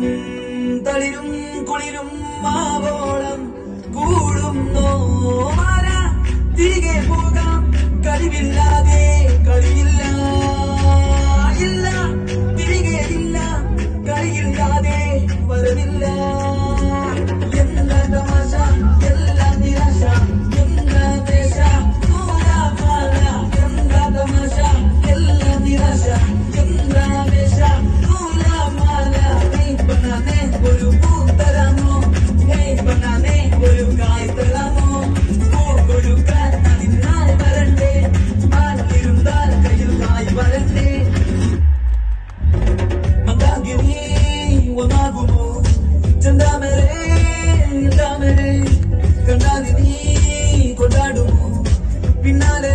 തളിരും കുളിരും മാവോളം കൂടുന്നോ മാല തിരികെ പോകാം കഴിവില്ലാതെ കളിയില്ല ഇല്ല തിരികെ ഇല്ല കളിയില്ലാതെ വരവില്ല എന്താ തമാശ എല്ലാം നിരാശ എന്താ വേഷ മാല മാല എന്താ തമാശ എല്ലാം നിരാശ എന്താ വേഷ ഒരു പൂത്തരാമോ ബനാനെ ഒരു കായ് തരാമോ കൊടുക്കാൻ അതിനായി വരണ്ടേ മാറ്റിരുന്നാൽ കയ്യിൽ കായ് വരണ്ടേ മന്ദാകിനി ഒന്നാകുമോ ചന്താമരേ കണ്ടാലിനി കൊണ്ടാടുമോ പിന്നാലെ